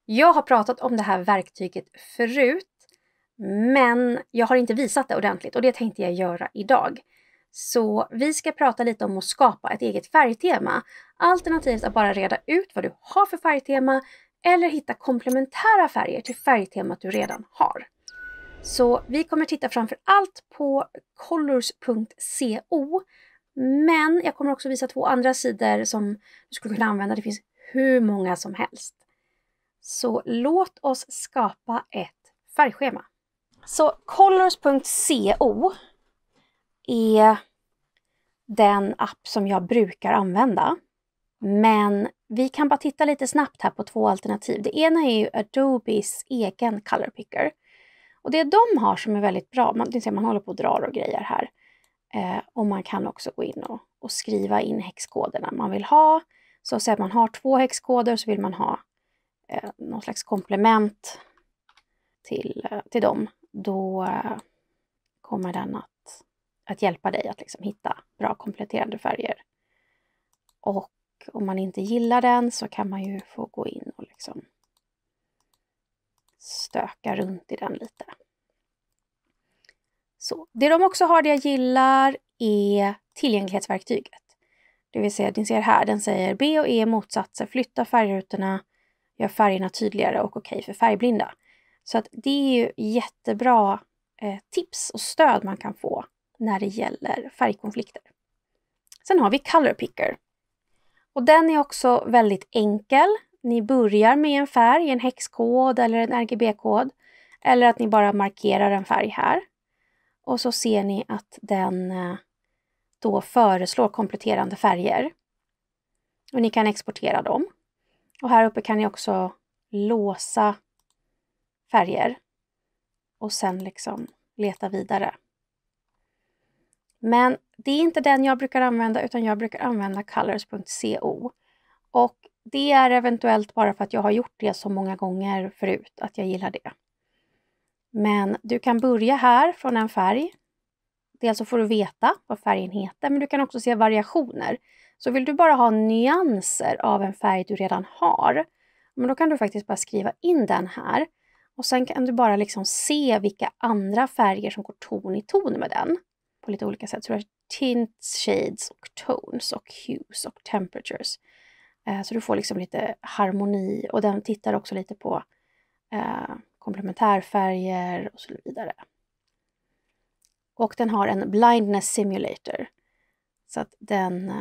Jag har pratat om det här verktyget förut, men jag har inte visat det ordentligt och det tänkte jag göra idag. Så vi ska prata lite om att skapa ett eget färgtema, alternativt att bara reda ut vad du har för färgtema eller hitta komplementära färger till färgtemat du redan har. Så vi kommer titta framför allt på colors.co, men jag kommer också visa 2 andra sidor som du skulle kunna använda. Det finns hur många som helst. Så låt oss skapa ett färgschema. Så colors.co är den app som jag brukar använda. Men vi kan bara titta lite snabbt här på 2 alternativ. Det ena är ju Adobes egen color picker. Och det de har som är väldigt bra, man håller på och drar och grejer här. Och man kan också gå in och skriva in häxkoderna man vill ha. Så säg att man har 2 häxkoder så vill man ha någon slags komplement till dem. Då kommer den att hjälpa dig att liksom hitta bra kompletterande färger. Och om man inte gillar den så kan man ju få gå in och liksom stöka runt i den lite. Så, det de också har det jag gillar är tillgänglighetsverktyget. Det vill säga, ni ser här, den säger B och E motsatser, flytta färgrutorna, gör färgerna tydligare och okej för färgblinda. Så att det är ju jättebra tips och stöd man kan få när det gäller färgkonflikter. Sen har vi Color Picker. Och den är också väldigt enkel. Ni börjar med en färg, en häxkod eller en RGB-kod. Eller att ni bara markerar en färg här. Och så ser ni att den då föreslår kompletterande färger. Och ni kan exportera dem. Och här uppe kan ni också låsa färger. Och sen liksom leta vidare. Men det är inte den jag brukar använda utan jag brukar använda colors.co. Och det är eventuellt bara för att jag har gjort det så många gånger förut att jag gillar det. Men du kan börja här från en färg. Dels så får du veta vad färgen heter, men du kan också se variationer. Så vill du bara ha nyanser av en färg du redan har, men då kan du faktiskt bara skriva in den här. Och sen kan du bara liksom se vilka andra färger som går ton i ton med den. På lite olika sätt. Så du har tints, shades och tones och hues och temperatures. Så du får liksom lite harmoni. Och den tittar också lite på komplementärfärger och så vidare. Och den har en blindness simulator. Så att den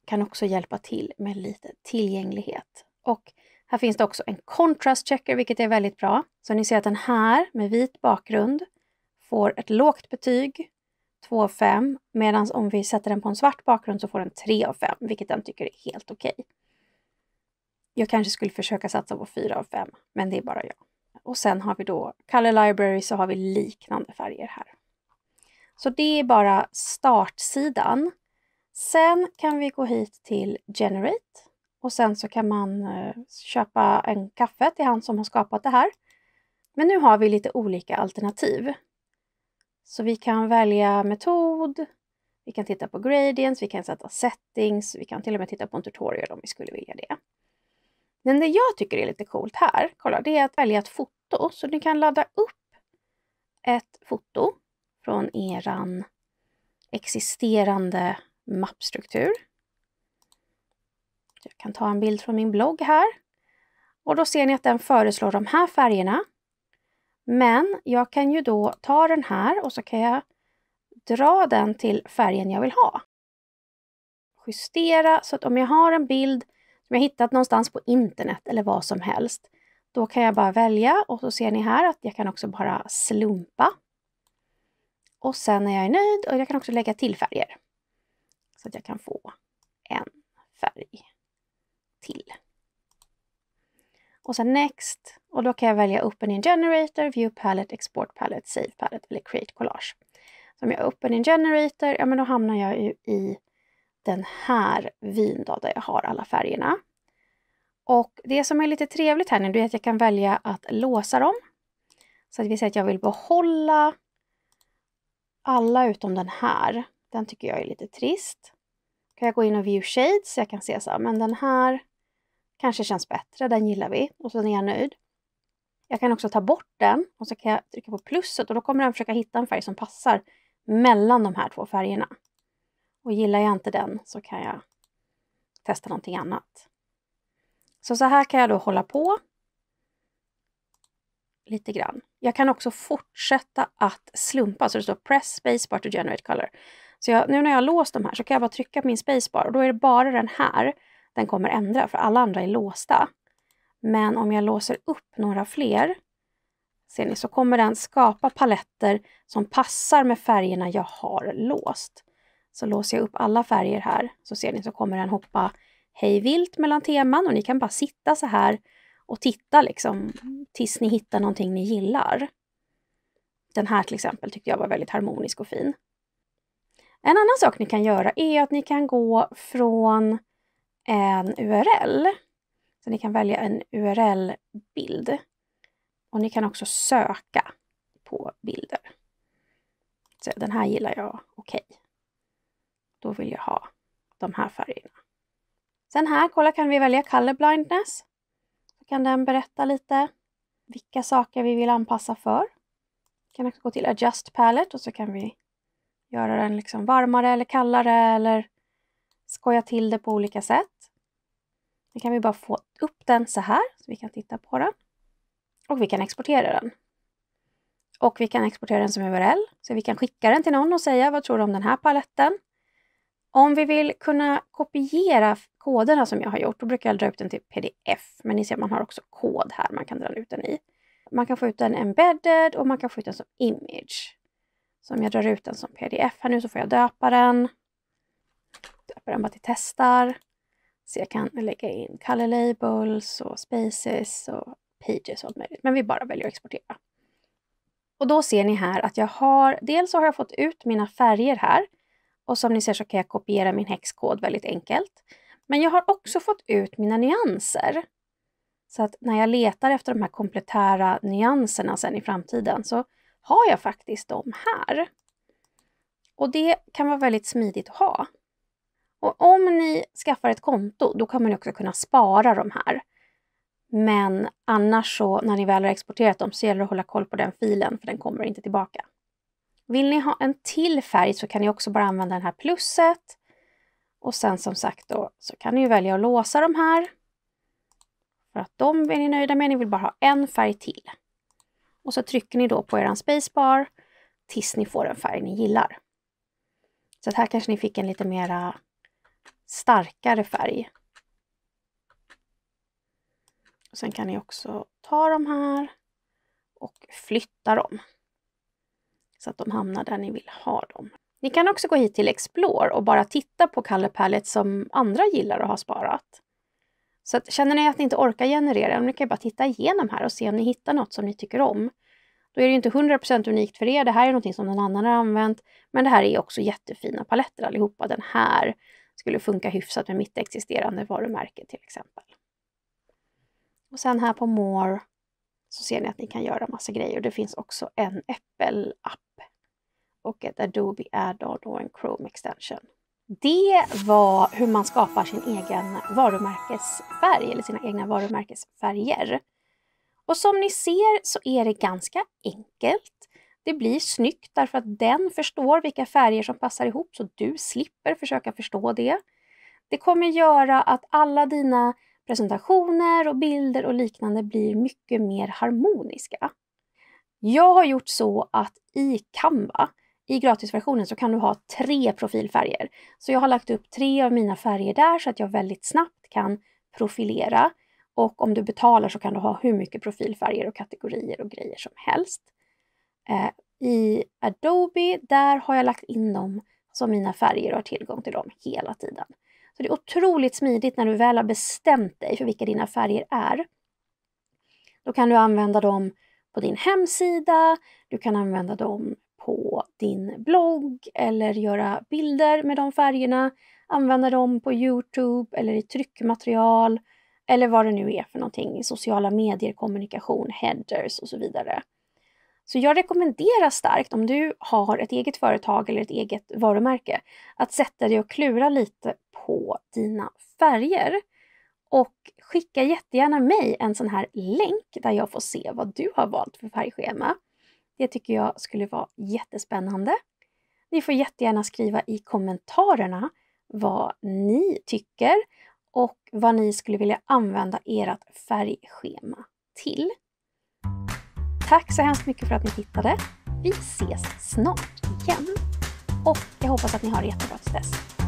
kan också hjälpa till med lite tillgänglighet. Och här finns det också en contrast checker, vilket är väldigt bra. Så ni ser att den här med vit bakgrund får ett lågt betyg, 2 av 5. Medan om vi sätter den på en svart bakgrund så får den 3 av 5, vilket den tycker är helt okej. Jag kanske skulle försöka satsa på 4 av 5, men det är bara jag. Och sen har vi då Color Library, så har vi liknande färger här. Så det är bara startsidan. Sen kan vi gå hit till Generate. Och sen så kan man köpa en kaffe till han som har skapat det här. Men nu har vi lite olika alternativ. Så vi kan välja metod. Vi kan titta på gradients. Vi kan sätta settings. Vi kan till och med titta på en tutorial om vi skulle vilja det. Men det jag tycker är lite coolt här, kolla, det är att välja ett foto. Så ni kan ladda upp ett foto från eran existerande mappstruktur. Jag kan ta en bild från min blogg här. Och då ser ni att den föreslår de här färgerna. Men jag kan ju då ta den här och så kan jag dra den till färgen jag vill ha. Justera, så att om jag har en bild som jag hittat någonstans på internet eller vad som helst. Då kan jag bara välja och så ser ni här att jag kan också bara slumpa. Och sen när jag är nöjd, och jag kan också lägga till färger. Så att jag kan få en färg till. Och sen next. Och då kan jag välja Open in Generator, View Palette, Export Palette, Save Palette eller Create Collage. Så om jag Open in Generator, ja men då hamnar jag ju i den här vyn då, där jag har alla färgerna. Och det som är lite trevligt här nu är att jag kan välja att låsa dem. Så att vi säger att jag vill behålla alla utom den här. Den tycker jag är lite trist. Kan jag gå in och view shades så jag kan se så här, men den här kanske känns bättre, den gillar vi och så är jag nöjd. Jag kan också ta bort den och så kan jag trycka på plusset och då kommer den försöka hitta en färg som passar mellan de här två färgerna. Och gillar jag inte den så kan jag testa någonting annat. Så här kan jag då hålla på lite grann. Jag kan också fortsätta att slumpa, så det står press spacebar to generate color. Så nu när jag har låst de här så kan jag bara trycka på min spacebar och då är det bara den här den kommer ändra, för alla andra är låsta. Men om jag låser upp några fler, ser ni, så kommer den skapa paletter som passar med färgerna jag har låst. Så låser jag upp alla färger här så ser ni, så kommer den hoppa hej vilt mellan teman och ni kan bara sitta så här och titta liksom tills ni hittar någonting ni gillar. Den här till exempel tyckte jag var väldigt harmonisk och fin. En annan sak ni kan göra är att ni kan gå från en URL. Så ni kan välja en URL-bild. Och ni kan också söka på bilder. Så den här gillar jag, okej. Då vill jag ha de här färgerna. Sen här, kolla, kan vi välja color blindness. Så kan den berätta lite vilka saker vi vill anpassa för. Vi kan också gå till adjust palette och så kan vi göra den liksom varmare eller kallare eller skoja till det på olika sätt. Nu kan vi bara få upp den så här så vi kan titta på den. Och vi kan exportera den. Och vi kan exportera den som URL. Så vi kan skicka den till någon och säga vad tror du om den här paletten. Om vi vill kunna kopiera koderna som jag har gjort, då brukar jag dra ut den till pdf. Men ni ser, man har också kod här man kan dra ut den i. Man kan få ut den embedded och man kan få ut den som image. Så om jag drar ut den som pdf här nu så får jag döpa den. Döpa den bara till testar. Så jag kan lägga in color labels och spaces och pages och allt möjligt. Men vi bara väljer att exportera. Och då ser ni här att jag har, dels så har jag fått ut mina färger här. Och som ni ser så kan jag kopiera min hexkod väldigt enkelt. Men jag har också fått ut mina nyanser. Så att när jag letar efter de här kompletära nyanserna sen i framtiden så har jag faktiskt dem här. Och det kan vara väldigt smidigt att ha. Och om ni skaffar ett konto, då kan man också kunna spara de här. Men annars så, när ni väl har exporterat dem, så gäller det att hålla koll på den filen, för den kommer inte tillbaka. Vill ni ha en till färg så kan ni också bara använda den här plusset. Och sen som sagt då, så kan ni ju välja att låsa de här. För att de är ni nöjda med, ni vill bara ha en färg till. Och så trycker ni då på er spacebar tills ni får en färg ni gillar. Så att här kanske ni fick en lite mera starkare färg. Och sen kan ni också ta de här och flytta dem. Så att de hamnar där ni vill ha dem. Ni kan också gå hit till Explore och bara titta på color palettes som andra gillar och har sparat. Så att, känner ni att ni inte orkar generera, ni kan bara titta igenom här och se om ni hittar något som ni tycker om. Då är det inte 100% unikt för er. Det här är något som någon annan har använt. Men det här är också jättefina paletter allihopa. Den här skulle funka hyfsat med mitt existerande varumärke till exempel. Och sen här på More så ser ni att ni kan göra massa grejer. Det finns också en Apple-app och ett Adobe Add-on och en Chrome extension. Det var hur man skapar sin egen varumärkesfärg eller sina egna varumärkesfärger. Och som ni ser så är det ganska enkelt. Det blir snyggt därför att den förstår vilka färger som passar ihop så du slipper försöka förstå det. Det kommer göra att alla dina presentationer och bilder och liknande blir mycket mer harmoniska. Jag har gjort så att i Canva, i gratisversionen, så kan du ha 3 profilfärger. Så jag har lagt upp 3 av mina färger där så att jag väldigt snabbt kan profilera. Och om du betalar så kan du ha hur mycket profilfärger och kategorier och grejer som helst. I Adobe, där har jag lagt in dem som mina färger och har tillgång till dem hela tiden. Så det är otroligt smidigt när du väl har bestämt dig för vilka dina färger är. Då kan du använda dem på din hemsida, du kan använda dem på din blogg eller göra bilder med de färgerna. Använda dem på YouTube eller i tryckmaterial eller vad det nu är för någonting i sociala medier, kommunikation, headers och så vidare. Så jag rekommenderar starkt om du har ett eget företag eller ett eget varumärke att sätta dig och klura lite på dina färger. Och skicka jättegärna mig en sån här länk där jag får se vad du har valt för färgschema. Det tycker jag skulle vara jättespännande. Ni får jättegärna skriva i kommentarerna vad ni tycker och vad ni skulle vilja använda ert färgschema till. Tack så hemskt mycket för att ni tittade. Vi ses snart igen. Och jag hoppas att ni har det jättebra tills dess.